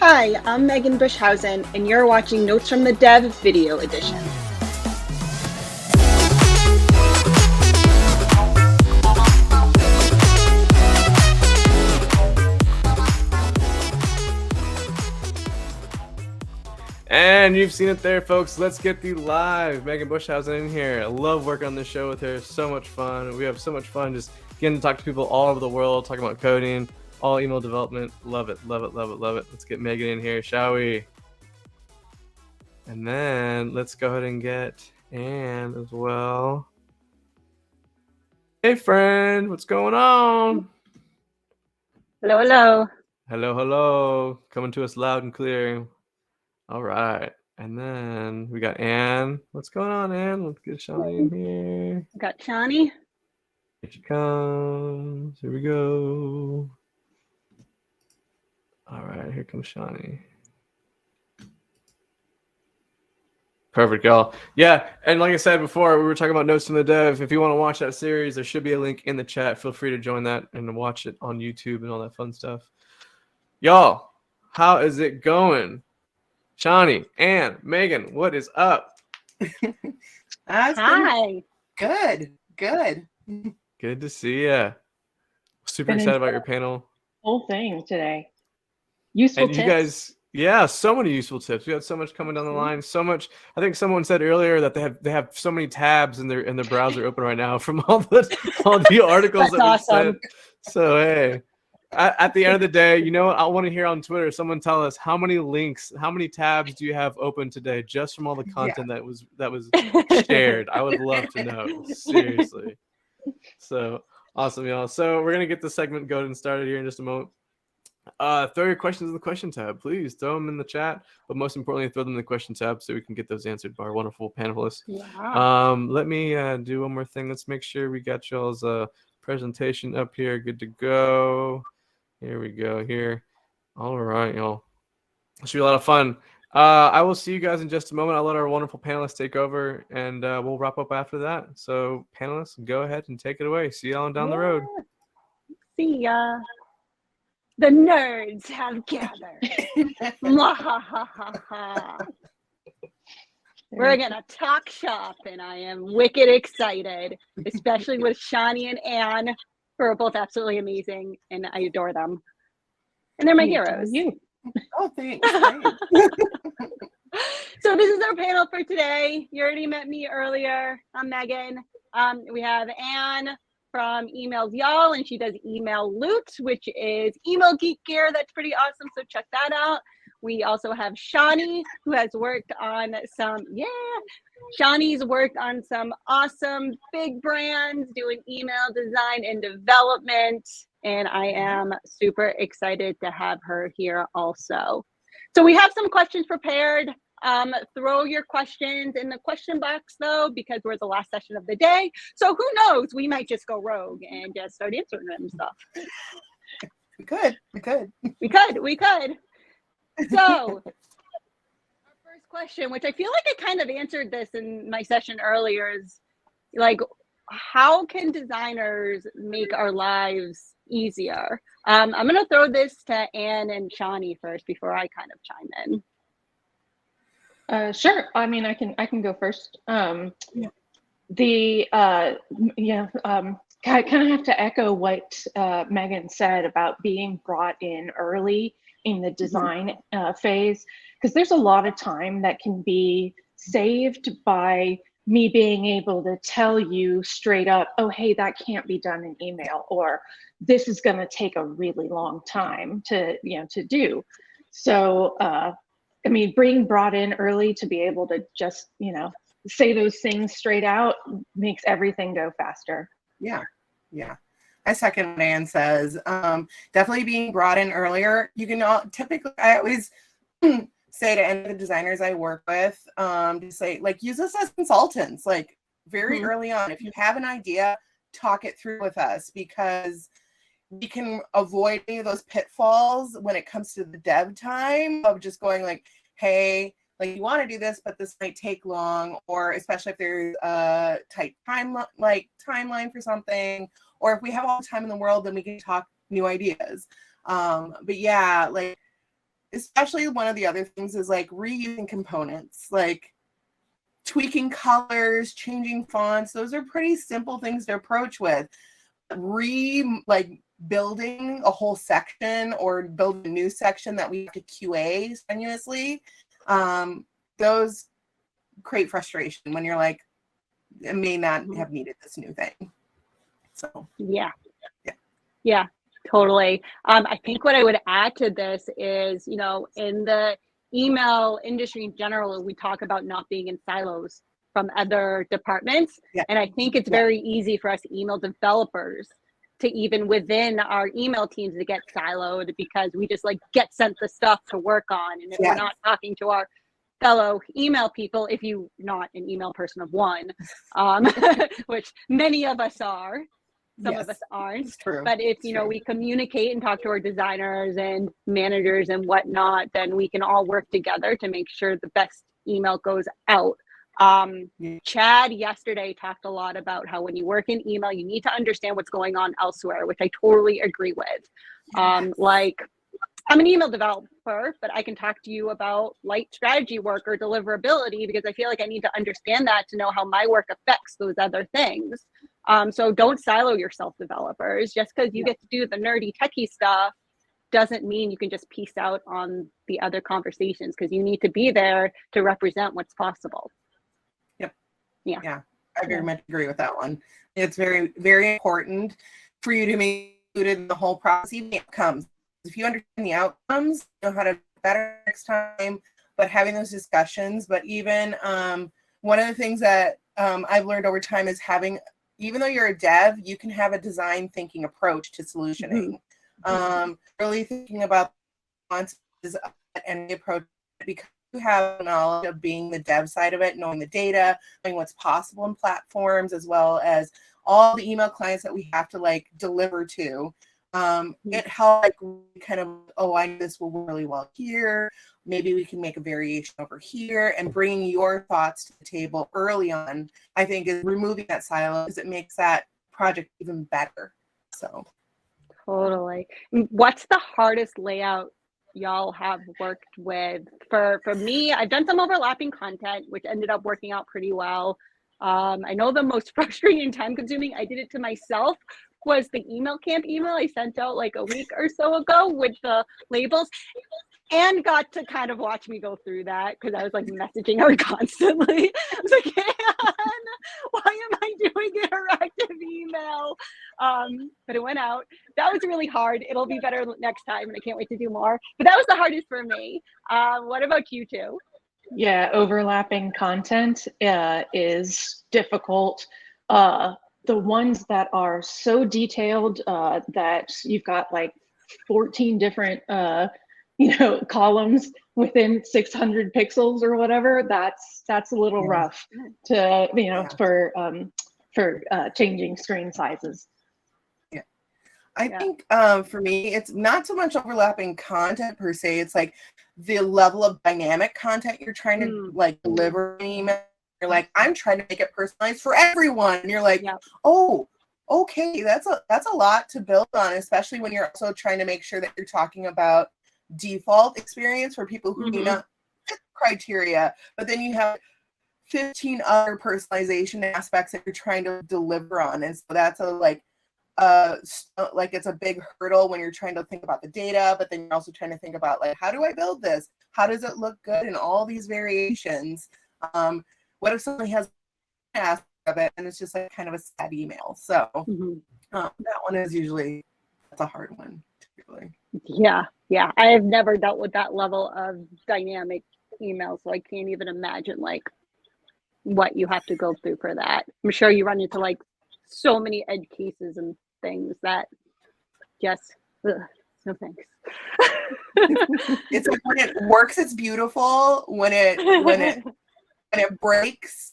Hi, I'm Megan Bushhausen, and you're watching Notes from the Dev Video Edition. And you've seen it there, folks. Let's get the live Megan Bushhausen in here. I love working on this show with her. So much fun. We have so much fun just getting to talk to people all over the world, talking about coding, all email development. Love it, love it, love it, love it. Let's get Megan in here, shall we? And then let's go ahead and get Anne as well. Hey, friend, what's going on? Hello, hello. Hello, hello. Coming to us loud and clear. All right. And then we got Anne. What's going on, Anne? Let's get Shawnee in here. Got Shawnee. Here she comes. Here we go. All right, here comes Shawnee. Perfect, y'all. Yeah, and like I said before, we were talking about Notes from the Dev. If you want to watch that series, there should be a link in the chat. Feel free to join that and watch it on YouTube and all that fun stuff. Y'all, how is it going? Shawnee, Anne, Megan, what is up? Hi. Good. Good to see ya. Super excited about your panel. Whole thing today. Useful and tips. You guys, yeah, so many useful tips. We had so much coming down the line. So much. I think someone said earlier that they have so many tabs in their browser open right now from all the articles that we sent. So hey. At the end of the day, you know what? I want to hear on Twitter. Someone tell us how many links, how many tabs do you have open today, just from all the content that was shared. I would love to know, seriously. So awesome, y'all. So we're gonna get the segment going and started here in just a moment. Throw your questions in the question tab, please. Throw them in the chat, but most importantly, throw them in the question tab so we can get those answered by our wonderful panelists. Yeah. Let me do one more thing. Let's make sure we got y'all's presentation up here. Good to go. Here we go here. All right, y'all. It should be a lot of fun. I will see you guys in just a moment. I'll let our wonderful panelists take over, and we'll wrap up after that. So, panelists, go ahead and take it away. See y'all down the road. See ya. The nerds have gathered. We're gonna talk shop, and I am wicked excited, especially with Shawnee and Anne, who are both absolutely amazing, and I adore them. And they're my heroes. You. Oh, thanks. So this is our panel for today. You already met me earlier. I'm Megan. We have Anne from Emails Y'all, and she does Email Loot, which is email geek gear. That's pretty awesome, so check that out. We also have Shawnee, who has worked on Shawnee's worked on some awesome big brands doing email design and development. And I am super excited to have her here also. So we have some questions prepared. Throw your questions in the question box though, because we're the last session of the day. So who knows, we might just go rogue and just start answering them stuff. We could. So our first question, which I feel like I kind of answered this in my session earlier, is like, how can designers make our lives easier? I'm going to throw this to Anne and Shawnee first before I kind of chime in. Sure. I mean, I can go first. I kind of have to echo what Megan said about being brought in early in the design phase, because there's a lot of time that can be saved by me being able to tell you straight up, oh, hey, that can't be done in email, or this is going to take a really long time to do. So, I mean, being brought in early to be able to just, say those things straight out makes everything go faster. Yeah. I second what Anne says. Definitely being brought in earlier. You can typically, I always say to any of the designers I work with, to say, like, use us as consultants, like very early on. If you have an idea, talk it through with us, because we can avoid any of those pitfalls when it comes to the dev time of just going like, hey, like, you want to do this, but this might take long, or especially if there's a tight timeline for something, or if we have all the time in the world, then we can talk new ideas. But yeah, like, especially one of the other things is like reusing components, like tweaking colors, changing fonts. Those are pretty simple things to approach with. Building a whole section or build a new section that we have to QA strenuously, those create frustration when you're like, it may not have needed this new thing. So yeah, totally. I think what I would add to this is, in the email industry in general, we talk about not being in silos from other departments. And I think it's very easy for us email developers to, even within our email teams, to get siloed because we just like get sent the stuff to work on. And if we're not talking to our fellow email people, if you're not an email person of one, which many of us are, some of us aren't, but if, we communicate and talk to our designers and managers and whatnot, then we can all work together to make sure the best email goes out. Chad yesterday talked a lot about how when you work in email, you need to understand what's going on elsewhere, which I totally agree with. Like, I'm an email developer, but I can talk to you about light strategy work or deliverability because I feel like I need to understand that to know how my work affects those other things. So don't silo yourself, developers. Just because you get to do the nerdy techie stuff doesn't mean you can just piece out on the other conversations, because you need to be there to represent what's possible. Yeah, I very much agree with that one. It's very, very important for you to be included in the whole process, even the outcomes. If you understand the outcomes, you know how to do better next time, but having those discussions. But even one of the things that I've learned over time is having, even though you're a dev, you can have a design thinking approach to solutioning. Really thinking about responses and the approach, because you have knowledge of being the dev side of it, knowing the data, knowing what's possible in platforms, as well as all the email clients that we have to like deliver to. It helps like kind of, I know this will work really well here. Maybe we can make a variation over here, and bringing your thoughts to the table early on, I think, is removing that silo, because it makes that project even better. So totally. What's the hardest layout y'all have worked with? For me, I've done some overlapping content, which ended up working out pretty well. I know the most frustrating and time consuming, I did it to myself, was the email camp email I sent out like a week or so ago with the labels, and got to kind of watch me go through that because I was like messaging her constantly. I was like, Anne, why am I doing interactive email? But it went out. That was really hard. It'll be better next time, and I can't wait to do more. But that was the hardest for me. What about you two? Yeah, overlapping content is difficult. The ones that are so detailed that you've got like 14 different columns within 600 pixels or whatever, that's a little rough to for changing screen sizes. I think for me, it's not so much overlapping content per se. It's like the level of dynamic content you're trying to like deliver an email. You're like, I'm trying to make it personalized for everyone. And you're like, oh, okay, that's a lot to build on, especially when you're also trying to make sure that you're talking about default experience for people who do not fit criteria. But then you have 15 other personalization aspects that you're trying to deliver on. And so that's it's a big hurdle when you're trying to think about the data, but then you're also trying to think about like, how do I build this? How does it look good in all these variations? What if somebody has an aspect of it and it's just like kind of a sad email? So that one is usually, that's a hard one typically. Yeah. I have never dealt with that level of dynamic email, so I can't even imagine like what you have to go through for that. I'm sure you run into like so many edge cases and things that just no thanks. It's like when it works, it's beautiful. When it breaks,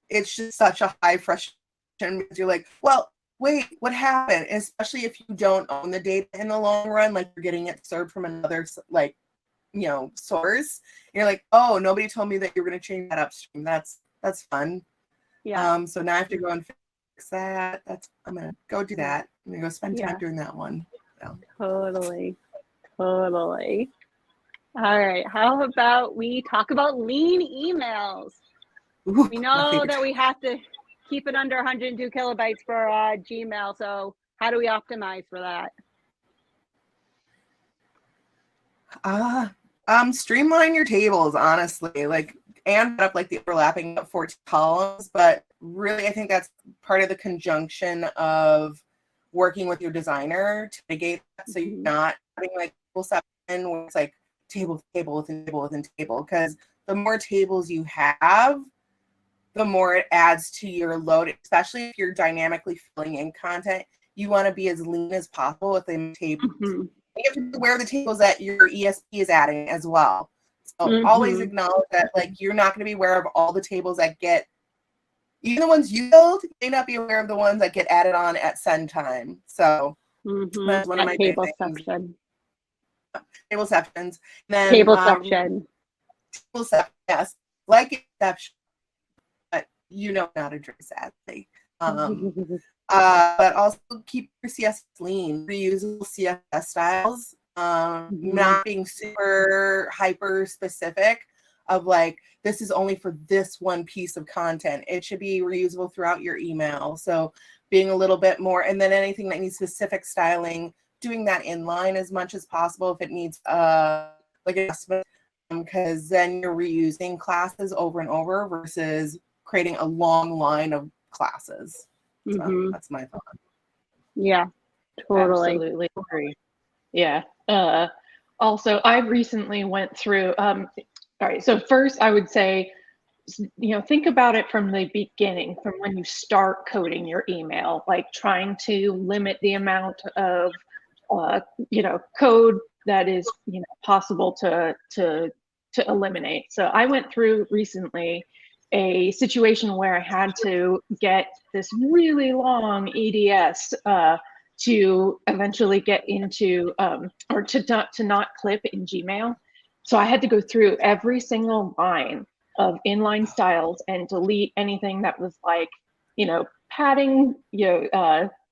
it's just such a high frustration because you're like, well, wait, what happened? And especially if you don't own the data in the long run, like you're getting it served from another source. You're like, oh, nobody told me that you're going to change that upstream. That's fun. Yeah. So now I have to go and fix that. I'm gonna go do that. I'm gonna go spend time doing that one. So. Totally. All right. How about we talk about lean emails? Ooh, We my know favorite. that we have to keep it under 102 kilobytes for Gmail. So how do we optimize for that? Streamline your tables, honestly. Like, and put up like the overlapping of 14 columns, but really I think that's part of the conjunction of working with your designer to mitigate that, so you're not having like table section where it's like table within table within table, because the more tables you have, the more it adds to your load, especially if you're dynamically filling in content. You want to be as lean as possible within tables. You have to be aware of the tables that your ESP is adding as well. So always acknowledge that, like, you're not going to be aware of all the tables that get, even the ones you build, you may not be aware of the ones that get added on at send time. So that's one of my table things. section. Table sections. Then Table section. Table section, yes. Like exception, but you know how to dress sadly. But also keep your CSS lean, reusable CSS styles, not being super hyper specific of like, this is only for this one piece of content. It should be reusable throughout your email. So being a little bit more, and then anything that needs specific styling, doing that inline as much as possible if it needs like adjustment, because then you're reusing classes over and over versus creating a long line of classes. So that's my thought. Yeah, totally. Absolutely agree. Yeah. Also, I recently went through, all right, so first I would say, think about it from the beginning, from when you start coding your email, like trying to limit the amount of, code that is, possible to eliminate. So I went through recently a situation where I had to get this really long EDS to eventually get into, or to not clip in Gmail. So I had to go through every single line of inline styles and delete anything that was like, padding,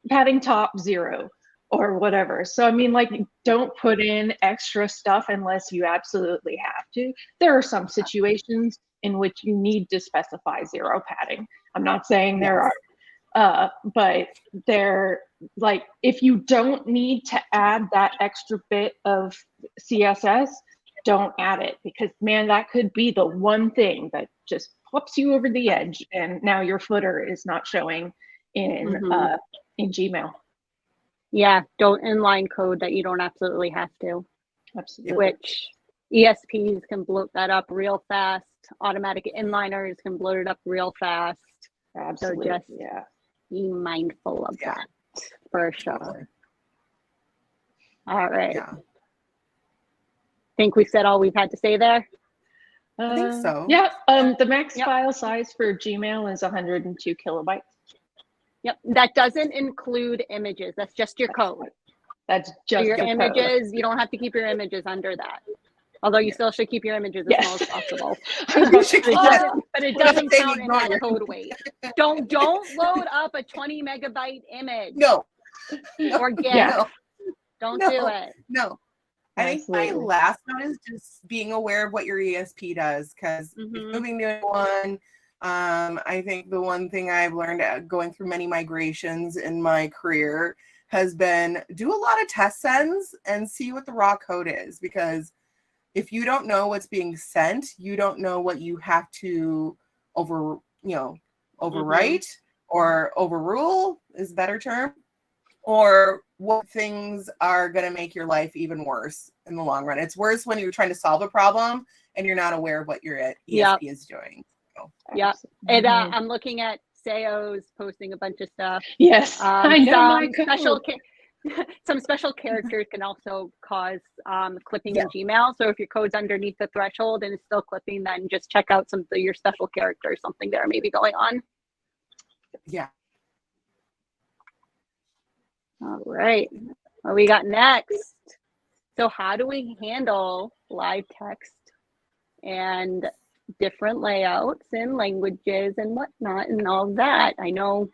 padding top 0 or whatever. So I mean, like, don't put in extra stuff unless you absolutely have to. There are some situations in which you need to specify 0 padding. I'm not saying there are, but they're like, if you don't need to add that extra bit of CSS, don't add it, because man, that could be the one thing that just flips you over the edge, and now your footer is not showing in Gmail. Yeah, don't inline code that you don't absolutely have to. Absolutely. Which ESPs can bloat that up real fast. Automatic inliners can bloat it up real fast. Absolutely. So just be mindful of that for sure. All right. Yeah. Think we said all we've had to say there? I think so. Yeah. The max file size for Gmail is 102 kilobytes. Yep. That doesn't include images. That's just your code. That's just your images. Code. You don't have to keep your images under that. Although you still should keep your images as small as possible. But it doesn't count in that code weight. Don't load up a 20 megabyte image. No. Or GIF. No. Don't do it. No. I think my last note is just being aware of what your ESP does, because moving to one, I think the one thing I've learned going through many migrations in my career has been do a lot of test sends and see what the raw code is, because if you don't know what's being sent, you don't know what you have to overwrite or overrule is a better term, or what things are going to make your life even worse in the long run. It's worse when you're trying to solve a problem and you're not aware of what your ESP is doing. So. Yeah. And I'm looking at Seo's posting a bunch of stuff. Yes, I know some special characters can also cause clipping in Gmail. So if your code's underneath the threshold and it's still clipping, then just check out some of your special characters, something there may be going on. Yeah. All right. What we got next? So how do we handle live text and different layouts and languages and whatnot and all that? I know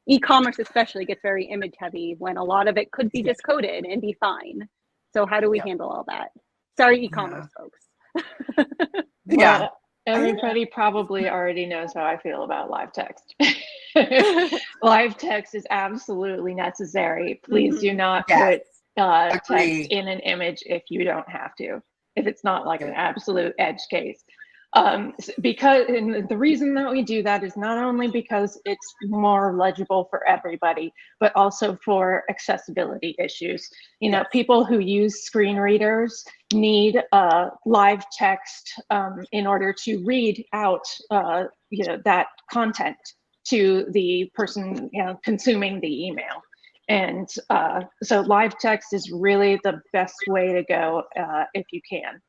e-commerce especially gets very image heavy when a lot of it could be just coded and be fine. So how do we handle all that? Sorry, e-commerce folks. Yeah. Well, everybody probably already knows how I feel about live text. Live text is absolutely necessary. Please do not Yes. put text Agree. in an image if you don't have to, if it's not like an absolute edge case. Because and the reason that we do that is not only because it's more legible for everybody, but also for accessibility issues. You know, people who use screen readers need live text in order to read out you know, that content to the person, you know, consuming the email. And so live text is really the best way to go if you can.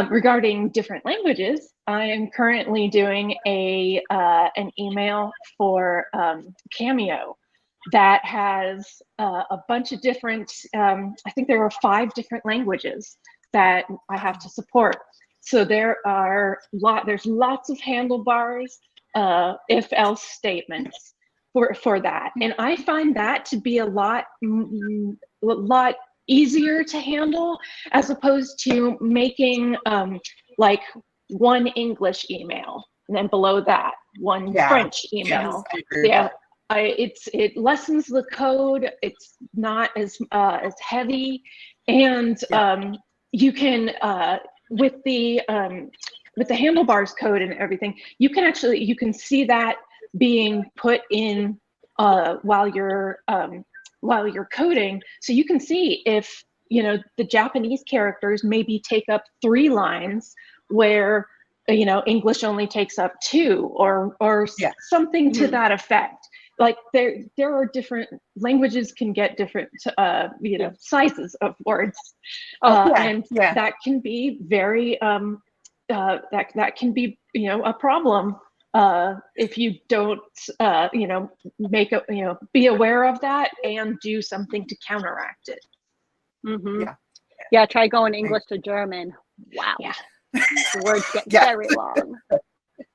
Regarding different languages, I am currently doing an email for Cameo that has a bunch of different, I think there are 5 different languages that I have to support. So there's lots of handlebars, if else statements for that. And I find that to be a lot easier to handle as opposed to making like one English email and then below that one French email. Yes, it lessens the code. It's not as heavy, and you can with the handlebars code and everything, you can see that being put in while you're coding, so you can see if, you know, the Japanese characters maybe take up 3 lines where, you know, English only takes up 2 or something to that effect. Like there are different languages can get different you know, sizes of words, and that can be very that can be, you know, a problem if you don't, you know, be aware of that and do something to counteract it. Yeah, try going English to German. Wow. Yeah. The words get very long.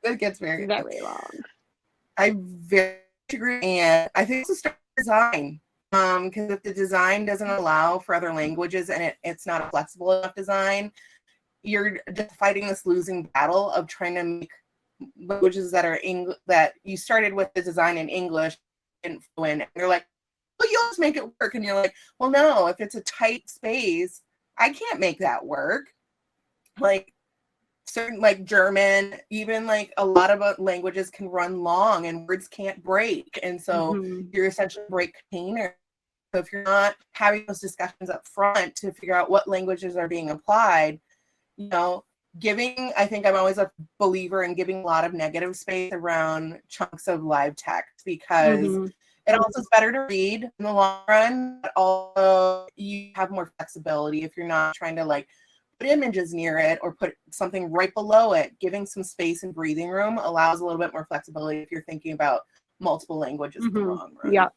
It gets very long. I very agree, and I think it's a start design. Because if the design doesn't allow for other languages and it's not a flexible enough design, you're just fighting this losing battle of trying to make languages that are that you started with the design in English and fluent, and you're like, well, you'll just make it work, and you're like, well, no, if it's a tight space, I can't make that work. Like certain, like German, even like a lot of languages can run long and words can't break, and so you're essentially break container. So if you're not having those discussions up front to figure out what languages are being applied, you know, I think I'm always a believer in giving a lot of negative space around chunks of live text, because it also is better to read in the long run, but also you have more flexibility if you're not trying to like put images near it or put something right below it. Giving some space and breathing room allows a little bit more flexibility if you're thinking about multiple languages in the long run. Yep.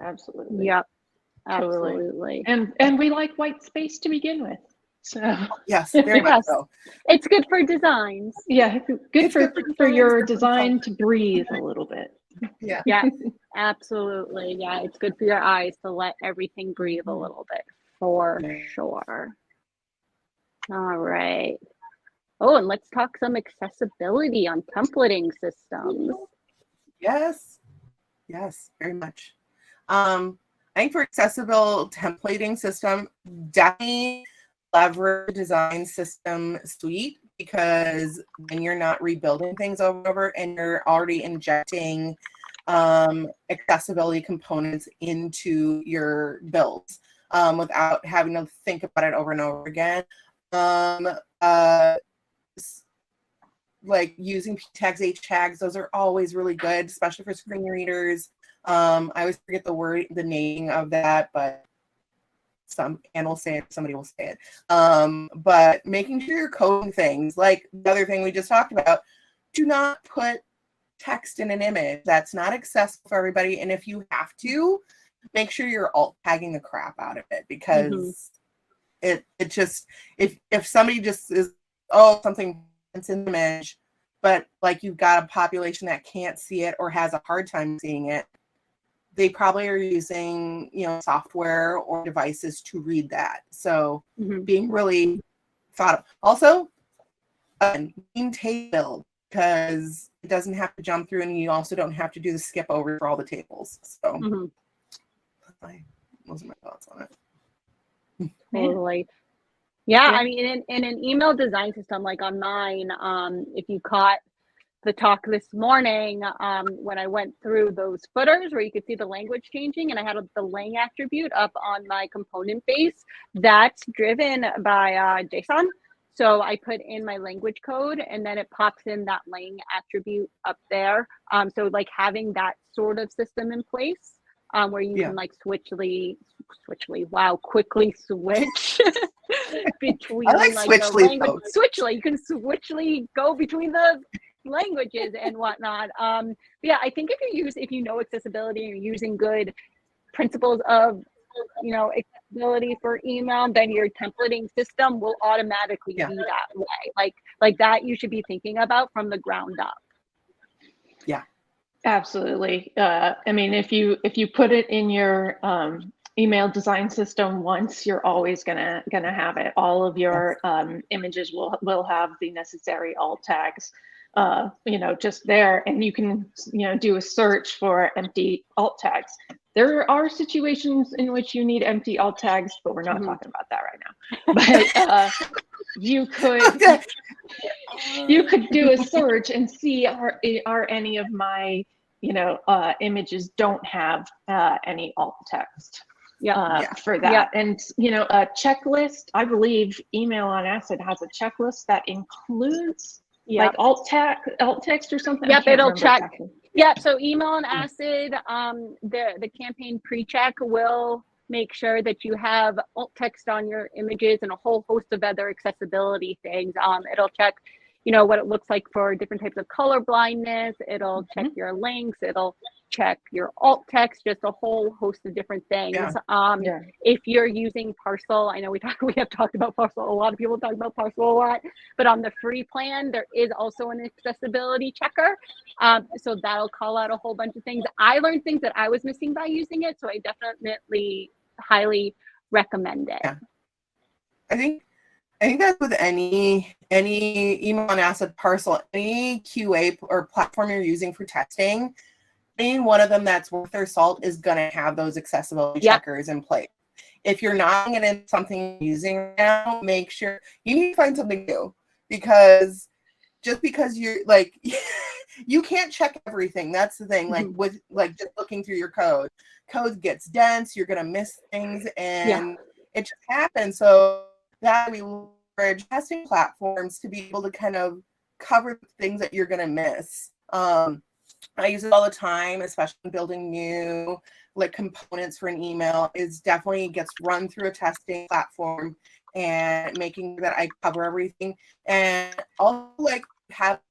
Absolutely. Yep. Totally. Absolutely. And we like white space to begin with. So yes, very much so. It's good for designs. Yeah, good for your design to breathe a little bit. Yeah, absolutely. Yeah, it's good for your eyes to let everything breathe a little bit, for sure. All right. Oh, and let's talk some accessibility on templating systems. Yes, very much. I think for accessible templating system, definitely leverage design system suite, because when you're not rebuilding things over and over and you're already injecting accessibility components into your builds without having to think about it over and over again. Like using P tags, H tags, those are always really good, especially for screen readers. I always forget the naming of that, but Anne will say it, somebody will say it. But making sure you're coding things, like the other thing we just talked about, do not put text in an image. That's not accessible for everybody. And if you have to, make sure you're alt tagging the crap out of it, because it just, if somebody just is, something it's an image, but like you've got a population that can't see it or has a hard time seeing it, they probably are using, software or devices to read that. So being really thought of. Also, main table, because it doesn't have to jump through, and you also don't have to do the skip over for all the tables. So those are my thoughts on it. Totally. Yeah, I mean, in an email design system like on mine, if you caught the talk this morning, when I went through those footers where you could see the language changing, and I had the lang attribute up on my component base, that's driven by JSON. So I put in my language code, and then it pops in that lang attribute up there. So like having that sort of system in place, where you can like quickly switch between I like the language. folks. Switchly, you can switchly go between the languages and whatnot. Yeah, I think if you know accessibility and you're using good principles of accessibility for email, then your templating system will automatically be that way. Like that you should be thinking about from the ground up. Yeah, absolutely. I mean, if you put it in your email design system once, you're always gonna have it. All of your images will have the necessary alt tags, just there, and you can do a search for empty alt tags. There are situations in which you need empty alt tags, but we're not talking about that right now. But you could do a search and see are any of my images don't have any alt text for that. And a checklist, I believe Email on Acid has a checklist that includes like alt text or something. Yep, it'll check. Exactly. Yeah, so Email on Acid, the campaign pre-check will make sure that you have alt text on your images and a whole host of other accessibility things. It'll check, what it looks like for different types of color blindness. It'll check your links. It'll check your alt text, just a whole host of different things. If you're using Parcel, I know we have talked about Parcel. A lot of people talk about Parcel a lot, but on the free plan, there is also an accessibility checker. So that'll call out a whole bunch of things. I learned things that I was missing by using it, so I definitely highly recommend it. Yeah. I think that's with any Email on Acid, Parcel, any QA or platform you're using for testing. Any one of them that's worth their salt is going to have those accessibility checkers in place. If you're not getting something you're using right now, make sure you need to find something new, because just because you're like, you can't check everything. That's the thing. Like with just looking through your code gets dense. You're going to miss things, and it just happens. So that we leverage testing platforms to be able to kind of cover things that you're going to miss. I use it all the time, especially in building new components for an email. Is definitely gets run through a testing platform and making sure that I cover everything. And also have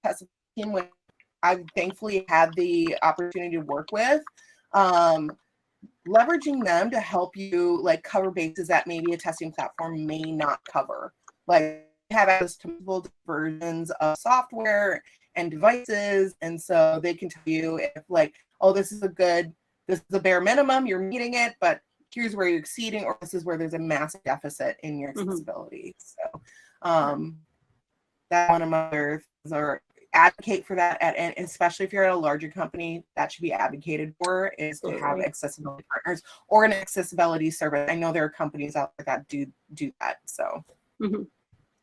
a testing team with I've thankfully had the opportunity to work with, leveraging them to help you cover bases that maybe a testing platform may not cover. Have access to multiple versions of software and devices, and so they can tell you if this is a bare minimum, you're meeting it, but here's where you're exceeding, or this is where there's a massive deficit in your accessibility. So that's one of my other things, or advocate for that, and especially if you're at a larger company, that should be advocated for, is to have accessibility partners or an accessibility service. I know there are companies out there that do that. So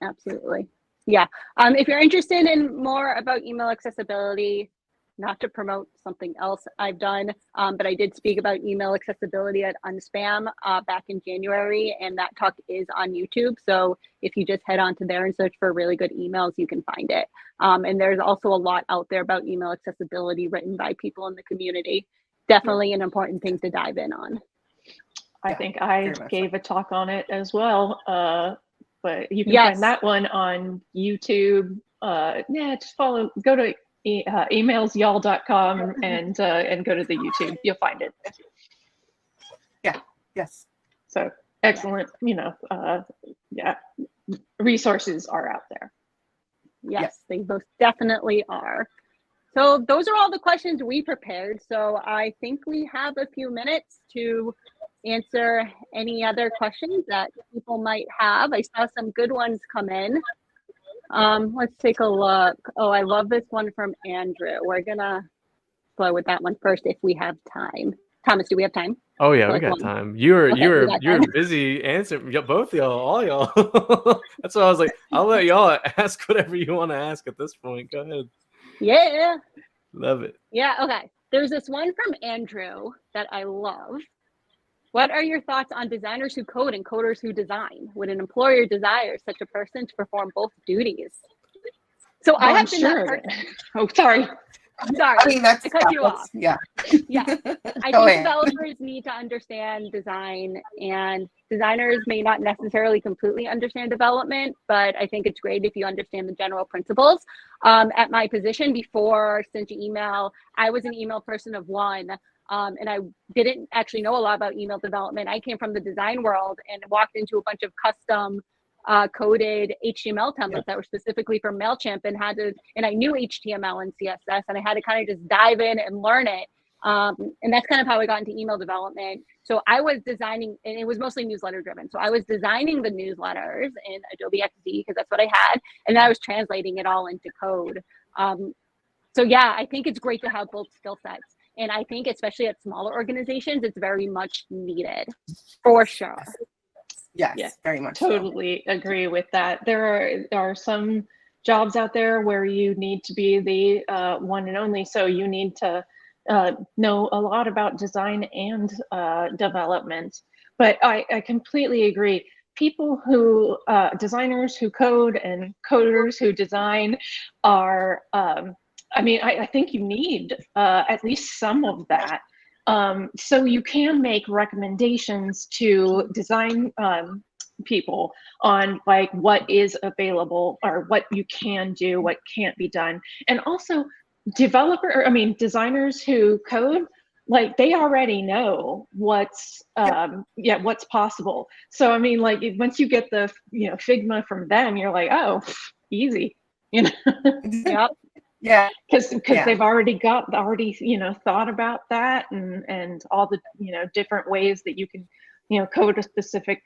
absolutely. Yeah. If you're interested in more about email accessibility, not to promote something else I've done, but I did speak about email accessibility at Unspam back in January, and that talk is on YouTube. So if you just head onto there and search for really good emails, you can find it. And there's also a lot out there about email accessibility written by people in the community. Definitely an important thing to dive in on. I think I gave a talk on it as well. But you can find that one on YouTube. Just go to emailsyall.com and go to the YouTube. You'll find it. Yes. So excellent. Resources are out there. Yes, they most definitely are. So those are all the questions we prepared. So I think we have a few minutes to answer any other questions that people might have. I saw some good ones come in. Let's take a look. Oh, I love this one from Andrew. We're gonna go with that one first if we have time. Thomas, do we have time? Oh yeah, For we like got one? time. You're Okay, we got time. busy answering both y'all, all y'all. That's why I was like, I'll let y'all ask whatever you want to ask at this point. Go ahead. Yeah. Love it. Yeah, okay. There's this one from Andrew that I love. What are your thoughts on designers who code and coders who design? Would an employer desire such a person to perform both duties? So I have been that person. Oh, sorry. Sorry, I mean, that's I cut you off. Yeah. Yeah, I Go think ahead. developers need to understand design, and designers may not necessarily completely understand development, but I think it's great if you understand the general principles. At my position before Cinch Email, I was an email person of one, and I didn't actually know a lot about email development. I came from the design world and walked into a bunch of custom coded HTML templates that were specifically for MailChimp, and I knew HTML and CSS, and I had to kind of just dive in and learn it. And that's kind of how I got into email development. So I was designing, and it was mostly newsletter driven. So I was designing the newsletters in Adobe XD because that's what I had. And then I was translating it all into code. So yeah, I think it's great to have both skill sets. And I think especially at smaller organizations, it's very much needed for sure. Yes, Yeah, very much. Totally agree with that. There are some jobs out there where you need to be the one and only. So you need to know a lot about design and development. But I completely agree. People who, designers who code and coders who design are, I mean, I think you need at least some of that. So you can make recommendations to design people on like what is available or what you can do, what can't be done. And also designers who code, like they already know what's what's possible. So I mean, like once you get the Figma from them, you're like, oh, easy, Yep. Yeah, because they've already thought about that and all the different ways that you can code a specific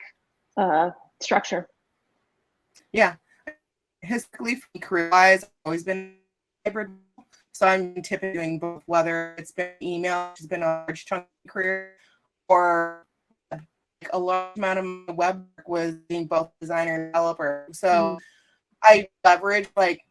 structure. Yeah, historically, career-wise, I've always been hybrid, so I'm typically doing both. Whether it's been email, which has been a large chunk of my career, or like a large amount of my web work was being both designer and developer. So I leverage like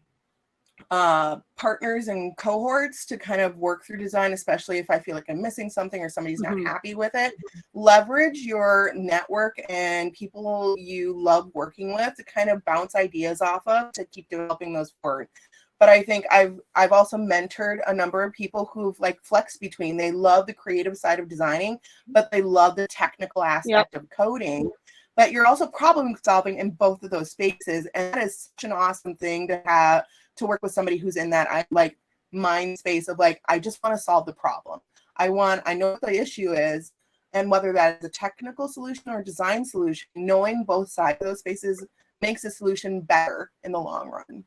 partners and cohorts to kind of work through design, especially if I feel like I'm missing something or somebody's not happy with it. Leverage your network and people you love working with to kind of bounce ideas off of to keep developing those forward. But I think I've also mentored a number of people who've like flexed between, they love the creative side of designing, but they love the technical aspect of coding. But you're also problem solving in both of those spaces, and that is such an awesome thing to have, to work with somebody who's in that like mind space of like, I just want to solve the problem. I know what the issue is, and whether that is a technical solution or a design solution, knowing both sides of those spaces makes the solution better in the long run.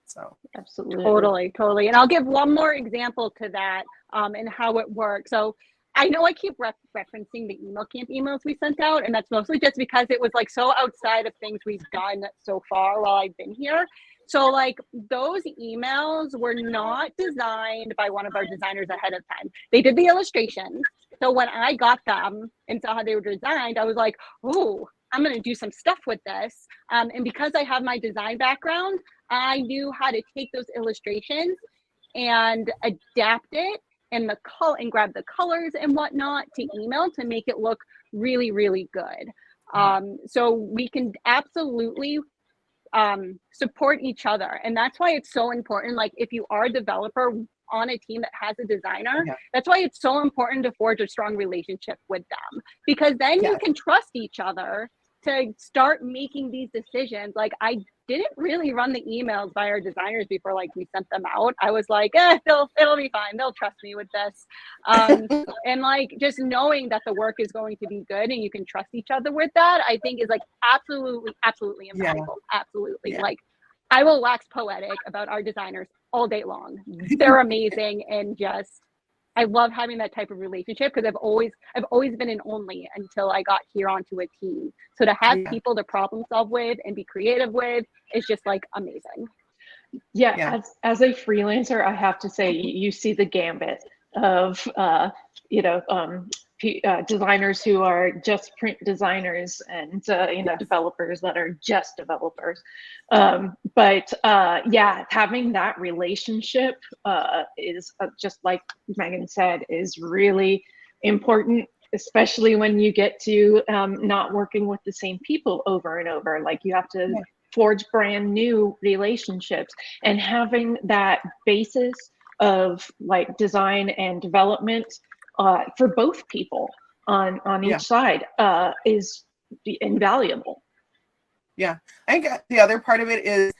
So absolutely, totally. And I'll give one more example to that and how it works. So I know I keep referencing the email camp emails we sent out, and that's mostly just because it was like so outside of things we've done so far while I've been here. So like those emails were not designed by one of our designers ahead of time. They did the illustrations. So when I got them and saw how they were designed, I was like, oh, I'm going to do some stuff with this. And because I have my design background, I knew how to take those illustrations and adapt it and grab the colors and whatnot to email to make it look really, really good. So we can absolutely support each other. And that's why it's so important. Like if you are a developer on a team that has a designer, that's why it's so important to forge a strong relationship with them, because then you can trust each other to start making these decisions. Like I didn't really run the emails by our designers before like we sent them out. I was like, it'll be fine. They'll trust me with this. And like just knowing that the work is going to be good and you can trust each other with that, I think is like absolutely invaluable. Absolutely. Like I will wax poetic about our designers all day long. They're amazing and just I love having that type of relationship because I've always been an only until I got here onto a team. So to have people to problem solve with and be creative with is just like amazing. Yeah. As a freelancer, I have to say you see the gambit of designers who are just print designers and developers that are just developers. But having that relationship is just like Megan said, is really important, especially when you get to not working with the same people over and over. Like you have to forge brand new relationships, and having that basis of like design and development for both people on each side is invaluable. Yeah, I think the other part of it is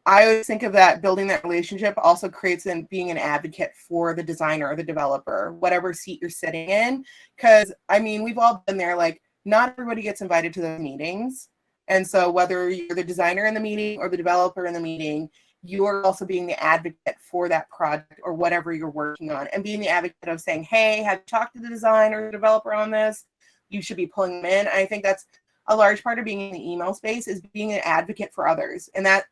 I always think of that building that relationship also creates in being an advocate for the designer or the developer, whatever seat you're sitting in. Because I mean, we've all been there. Like, not everybody gets invited to the meetings. And so whether you're the designer in the meeting or the developer in the meeting, you're also being the advocate for that project or whatever you're working on, and being the advocate of saying, hey, have you talked to the designer or the developer on this? You should be pulling them in. I think that's a large part of being in the email space, is being an advocate for others. And that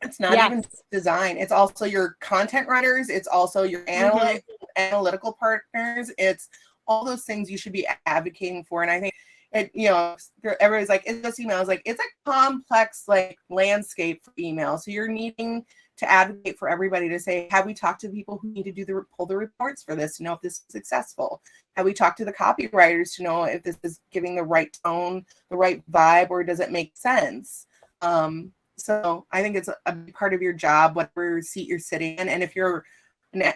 it's not even design. It's also your content writers. It's also your analytical partners. It's all those things you should be advocating for. And I think everybody's like, it's just emails. Like, it's a complex like landscape for email. So you're needing to advocate for everybody to say, have we talked to the people who need to pull the reports for this to know if this is successful? Have we talked to the copywriters to know if this is giving the right tone, the right vibe, or does it make sense? So I think it's a big part of your job, whatever seat you're sitting in. And if you're a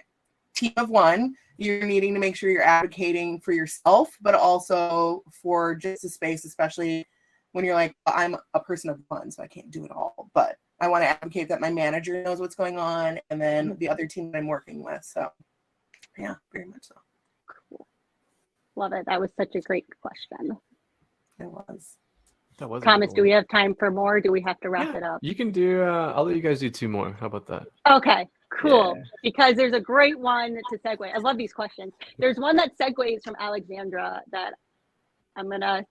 team of one, you're needing to make sure you're advocating for yourself, but also for just the space, especially when you're like, I'm a person of one, so I can't do it all. But I want to advocate that my manager knows what's going on, and then the other team that I'm working with. So yeah, very much so. Cool. Love it. That was such a great question. It was. That was Thomas, do we have time for more? Do we have to wrap it up? You can do, I'll let you guys do 2 more. How about that? Okay, cool. Because there's a great one to segue. I love these questions. There's one that segues from Alexandra that I'm going to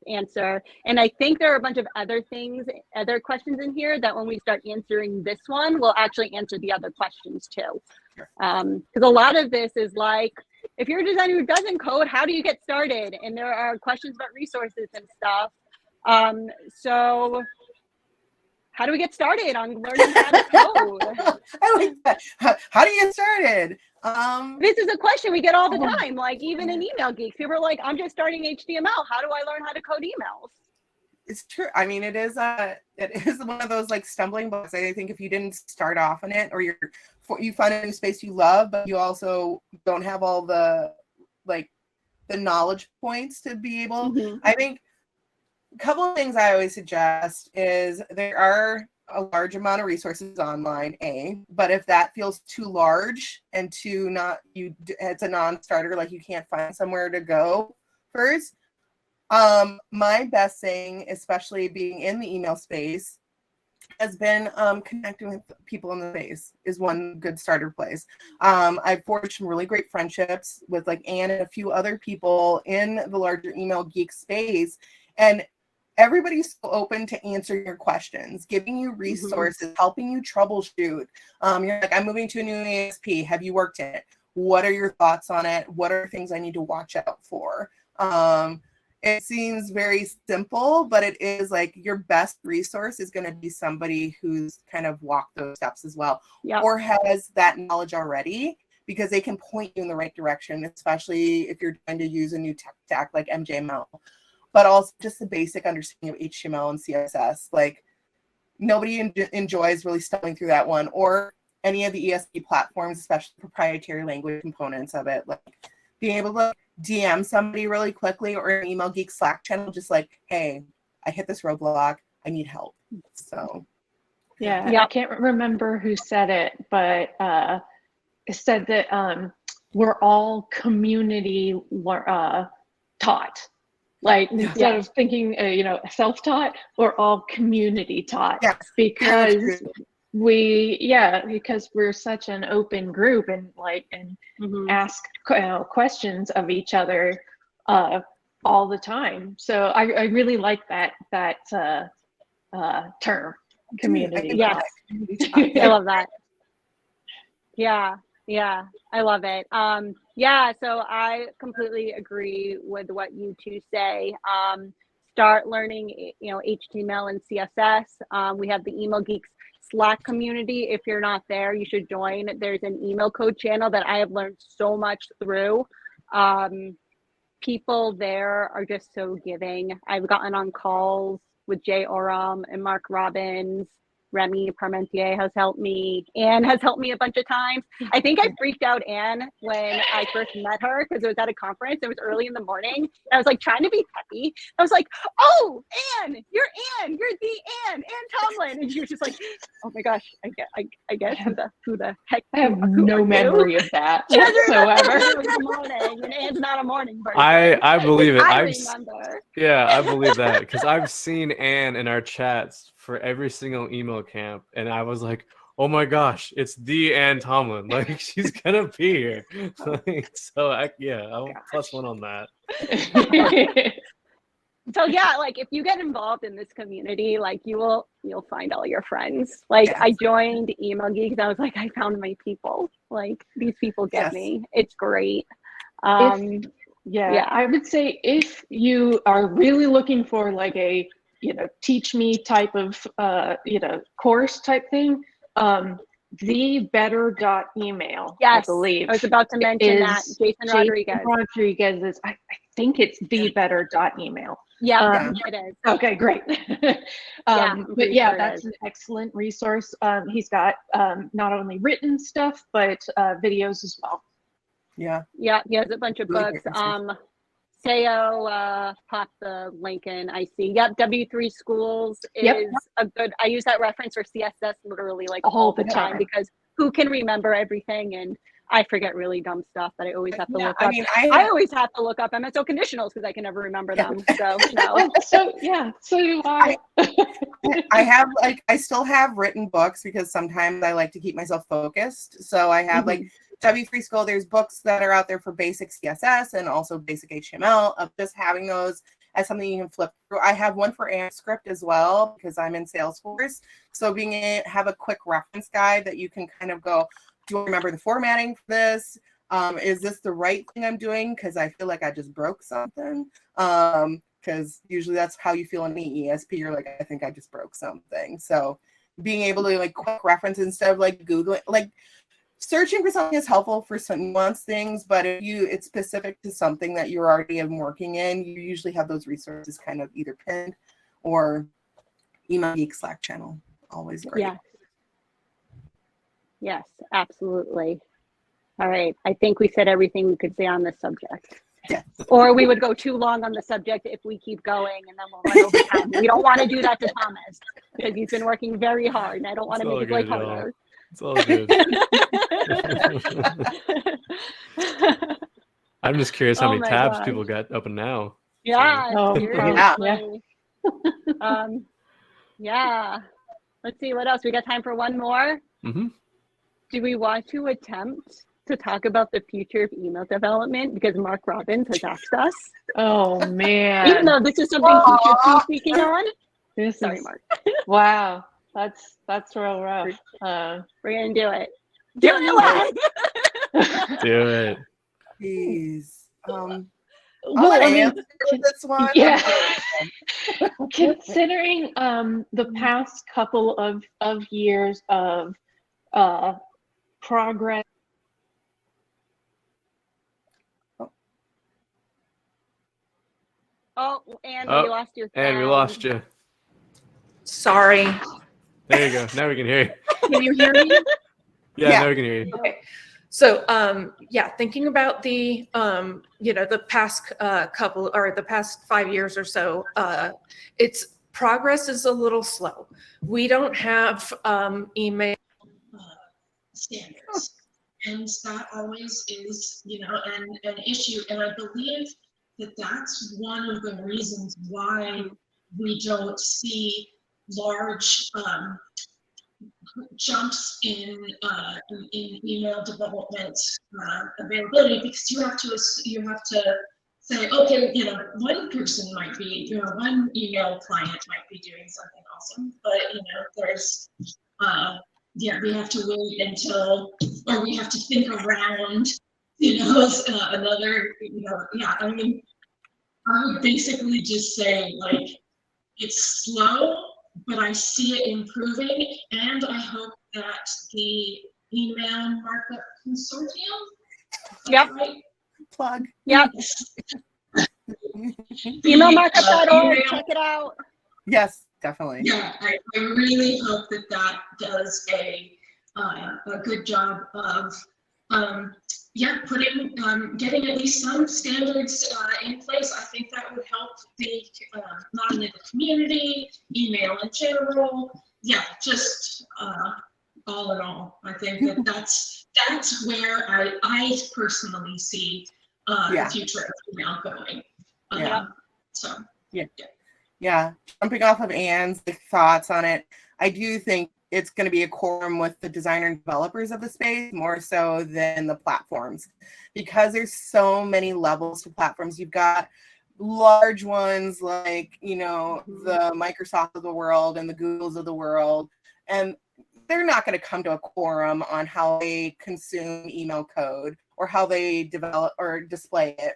answer. And I think there are a bunch of other questions in here that when we start answering this one, we'll actually answer the other questions too. Because a lot of this is like, if you're a designer who doesn't code, how do you get started? And there are questions about resources and stuff. So how do we get started on learning how to code? I like that. How do you get started? This is a question we get all the time. Like, even in Email Geeks, people are like, I'm just starting HTML. How do I learn how to code emails? It's true. I mean, it is one of those like stumbling blocks. I think if you didn't start off in it, or you find a new space you love, but you also don't have all the knowledge points to be able. I think a couple of things I always suggest is there are a large amount of resources online, but if that feels too large and it's a non-starter, like you can't find somewhere to go first. My best thing, especially being in the email space, has been connecting with people in the space is one good starter place. I've forged some really great friendships with like Anne and a few other people in the larger Email Geek space, and everybody's so open to answering your questions, giving you resources, helping you troubleshoot. You're like, I'm moving to a new ASP. Have you worked in it? What are your thoughts on it? What are things I need to watch out for? It seems very simple, but it is like your best resource is going to be somebody who's kind of walked those steps as well, or has that knowledge already, because they can point you in the right direction, especially if you're trying to use a new tech stack like MJML. But also just the basic understanding of HTML and CSS. Like, nobody enjoys really stumbling through that one, or any of the ESP platforms, especially proprietary language components of it. Like, being able to DM somebody really quickly, or an Email Geek Slack channel, just like, hey, I hit this roadblock, I need help. So I can't remember who said it, but it said that we're all community taught. Like, instead of thinking, self-taught, we're all community taught. Yes, because because we're such an open group and ask questions of each other all the time. So I really like that term, community. Yes, I love that. Yeah, I love it. Yeah, so I completely agree with what you two say. Start learning, HTML and CSS. We have the Email Geeks Slack community. If you're not there, you should join. There's an email code channel that I have learned so much through. People there are just so giving. I've gotten on calls with Jay Oram and Mark Robbins. Remy Parmentier has helped me. Anne has helped me a bunch of times. I think I freaked out Anne when I first met her because it was at a conference. It was early in the morning. And I was like trying to be peppy. I was like, "Oh, Anne, you're the Anne Tomlin." And she was just like, "Oh my gosh, I guess who the heck?" I have no memory of that whatsoever. It was the morning, and Anne's not a morning person. I believe it. I remember. Yeah, I believe that because I've seen Anne in our chats for every single email camp, and I was like, "Oh my gosh, it's the Anne Tomlin! Like she's gonna be here." I'll +1 on that. So yeah, like if you get involved in this community, like you'll find all your friends. Like yes. I joined Email Geeks. I was like, I found my people. Like these people get me. It's great. I would say if you are really looking for like a teach me type of course type thing, thebetter.email, yes, I believe. I was about to mention that. Jason Rodriguez is, I think it's thebetter.email. Yeah, it is. Okay, great. But yeah, that's an excellent resource. He's got not only written stuff, but videos as well. Yeah, he has a bunch of books. Sayo popped the link in. I see. Yep, W3 Schools is a good. I use that reference for CSS literally like all the time because who can remember everything, and I forget really dumb stuff that I always have to look up. I always have to look up MSO conditionals because I can never remember them. So so do I. I still have written books because sometimes I like to keep myself focused. So I have like W3 School, there's books that are out there for basic CSS and also basic HTML, of just having those as something you can flip through. I have one for AmpScript as well because I'm in Salesforce. So have a quick reference guide that you can kind of go, do I remember the formatting for this? Is this the right thing I'm doing? Because I feel like I just broke something. Because usually that's how you feel in the ESP. You're like, I think I just broke something. So being able to like quick reference instead of like Googling, like searching for something is helpful for some nuanced things, but if it's specific to something that you're already working in, you usually have those resources kind of either pinned or Email Geek Slack channel. Always great. Yes, absolutely. All right. I think we said everything we could say on this subject. Yes. Or we would go too long on the subject if we keep going and then we'll run over time. We don't want to do that to Thomas because he's been working very hard and I don't want to make his life harder. It's all good. I'm just curious how many tabs people got open now. Yeah. Seriously. Yeah. Let's see what else. We got time for one more. Mm-hmm. Do we want to attempt to talk about the future of email development because Mark Robbins has asked us? Oh man! Even though this is something he should be speaking on. Sorry, Mark. Wow, that's real rough. We're gonna do it. Do it. Do it. Please. Well, I mean, this one. Yeah. Considering the past couple of years of progress. Oh, and we lost your sound. And we lost you. Sorry. There you go. Now we can hear you. Can you hear me? Yeah, now we can hear you. Okay. So, thinking about the, the past couple or the past 5 years or so, its progress is a little slow. We don't have email standards, and that always is, an issue. And I believe that that's one of the reasons why we don't see large jumps in email development availability, because you have to say, okay, one person might be, one email client might be doing something awesome, but there's we have to wait until, or we have to think around, another, I mean, I would basically just say, like, it's slow, but I see it improving, and I hope that the email markup consortium, Yep. right? Plug. Yep. Emailmarkup.org, check it out. Yes, definitely. Yeah, I really hope that does a good job of putting getting at least some standards in place. I think that would help the not only the community, email in general. Yeah, just all in all, I think that's where I personally see the future of email going. So yeah, jumping off of Anne's thoughts on it, I do think it's going to be a quorum with the designer and developers of the space more so than the platforms, because there's so many levels to platforms. You've got large ones like, the Microsoft of the world and the Googles of the world, and they're not going to come to a quorum on how they consume email code or how they develop or display it.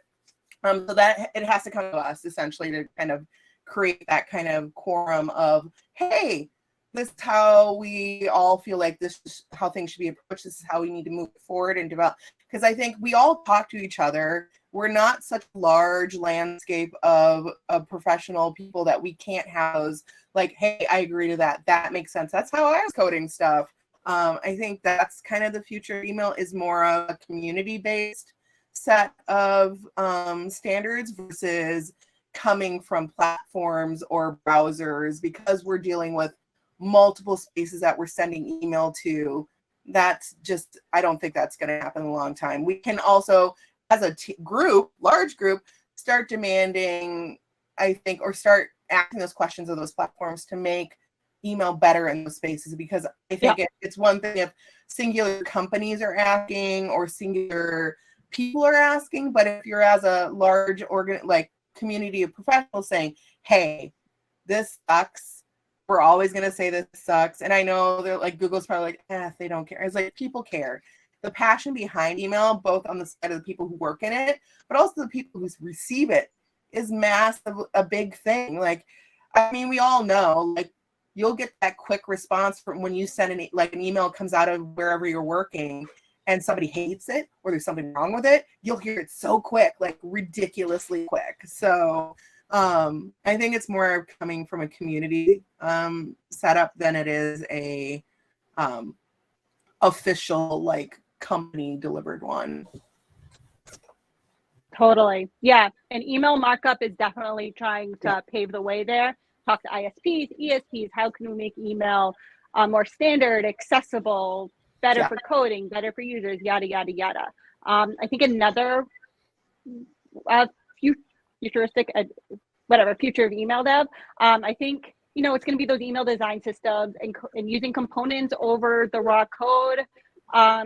So that it has to come to us essentially to kind of create that kind of quorum of, hey, this is how we all feel like this is how things should be approached. This is how we need to move forward and develop. Because I think we all talk to each other. We're not such a large landscape of professional people that we can't have those, like, hey, I agree to that. That makes sense. That's how I was coding stuff. I think that's kind of the future of email, is more of a community-based set of standards versus coming from platforms or browsers, because we're dealing with multiple spaces that we're sending email to. That's just, I don't think that's going to happen in a long time. We can also, as a large group, start demanding, I think, or start asking those questions of those platforms to make email better in those spaces, because I think it's one thing if singular companies are asking or singular people are asking, but if you're as a large community of professionals saying, hey, this sucks, we're always going to say this sucks. And I know they're like, Google's probably like, they don't care. It's like, people care. The passion behind email, both on the side of the people who work in it, but also the people who receive it, is massive, a big thing. Like, I mean, we all know, like, you'll get that quick response from when you send an email comes out of wherever you're working and somebody hates it or there's something wrong with it. You'll hear it so quick, like ridiculously quick. So I think it's more coming from a community setup than it is a official, like, company delivered one. Totally. Yeah. And email markup is definitely trying to pave the way there. Talk to ISPs, ESPs. How can we make email more standard, accessible, better for coding, better for users, yada, yada, yada. I think another futuristic, future of email dev, I think, it's going to be those email design systems and using components over the raw code,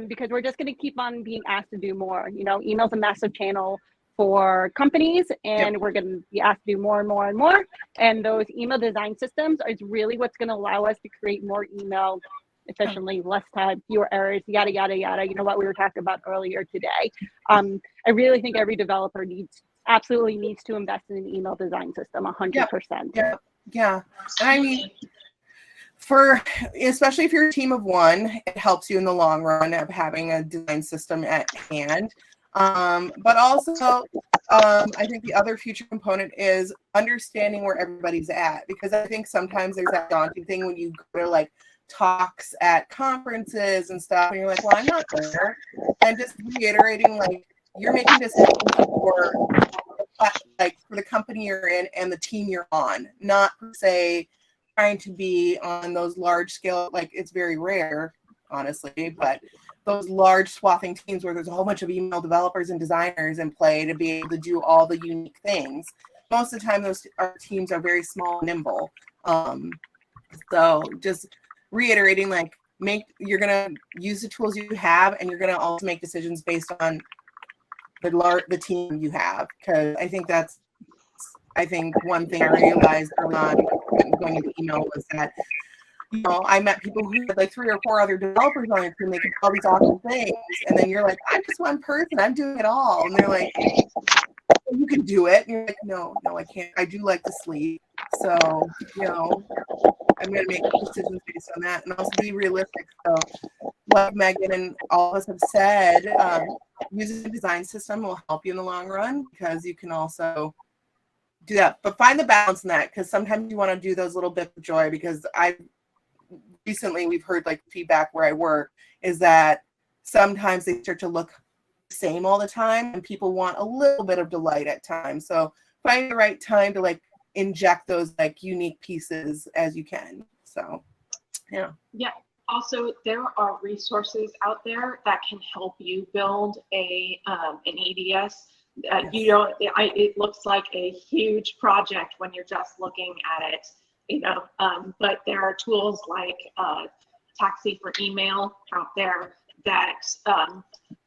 because we're just going to keep on being asked to do more. Email's a massive channel for companies, and we're going to be asked to do more and more and more. And those email design systems is really what's going to allow us to create more email efficiently, less time, fewer errors, yada, yada, yada. What we were talking about earlier today. I really think every developer absolutely needs to invest in an email design system, 100%. Yeah. And I mean, especially if you're a team of one, it helps you in the long run of having a design system at hand. But also, I think the other future component is understanding where everybody's at, because I think sometimes there's that daunting thing when you go to like talks at conferences and stuff, and you're like, well, I'm not there. And just reiterating, like, you're making decisions for the company you're in and the team you're on, not per se trying to be on those large scale, like, it's very rare, honestly, but those large swathing teams where there's a whole bunch of email developers and designers in play to be able to do all the unique things. Most of the time, our teams are very small and nimble. So just reiterating, like, you're gonna use the tools you have, and you're gonna also make decisions based on the team you have. Because I think one thing I realized early on going into email was that, you know, I met people who had like 3 or 4 other developers on their team. They could do all these awesome things, and then you're like, I'm just one person. I'm doing it all, and they're like, you can do it. And you're like, no, I can't. I do like to sleep, so you know, I'm gonna make decisions based on that, and also be realistic. So, like Megan and all of us have said, using a design system will help you in the long run, because you can also do that, but find the balance in that, because sometimes you want to do those little bits of joy. Because we've heard like feedback where I work is that sometimes they start to look the same all the time, and people want a little bit of delight at times. So find the right time to like inject those like unique pieces as you can. So yeah. Also, there are resources out there that can help you build an EDS. It looks like a huge project when you're just looking at it, you know, but there are tools like Taxi for Email out there that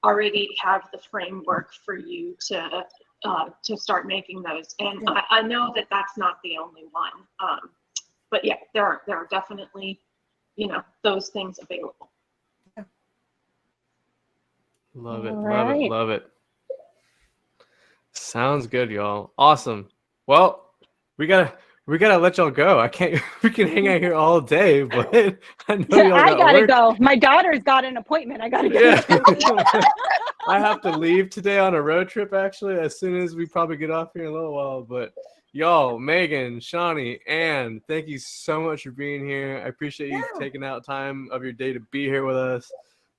already have the framework for you to start making those. And I know that that's not the only one, but yeah, there are definitely, you know, those things available. Love it, All love it, right. love it. Sounds good, y'all. Awesome. Well, we gotta let y'all go. We can hang out here all day, but I know y'all I gotta work. go. My daughter's got an appointment. I gotta go. Yeah. I have to leave today on a road trip, actually, as soon as we probably get off here in a little while. But y'all, Megan, Shawnee, Ann, thank you so much for being here. I appreciate you taking out time of your day to be here with us.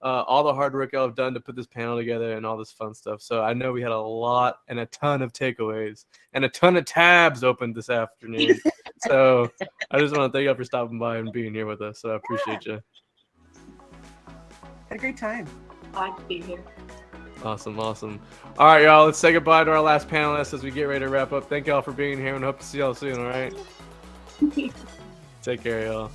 All the hard work y'all have done to put this panel together and all this fun stuff. So I know we had a lot and a ton of takeaways and a ton of tabs opened this afternoon. So I just want to thank y'all for stopping by and being here with us. So I appreciate you. Had a great time. Glad to be here. Awesome, awesome. All right, y'all, let's say goodbye to our last panelist as we get ready to wrap up. Thank y'all for being here and hope to see y'all soon, all right? Take care, y'all.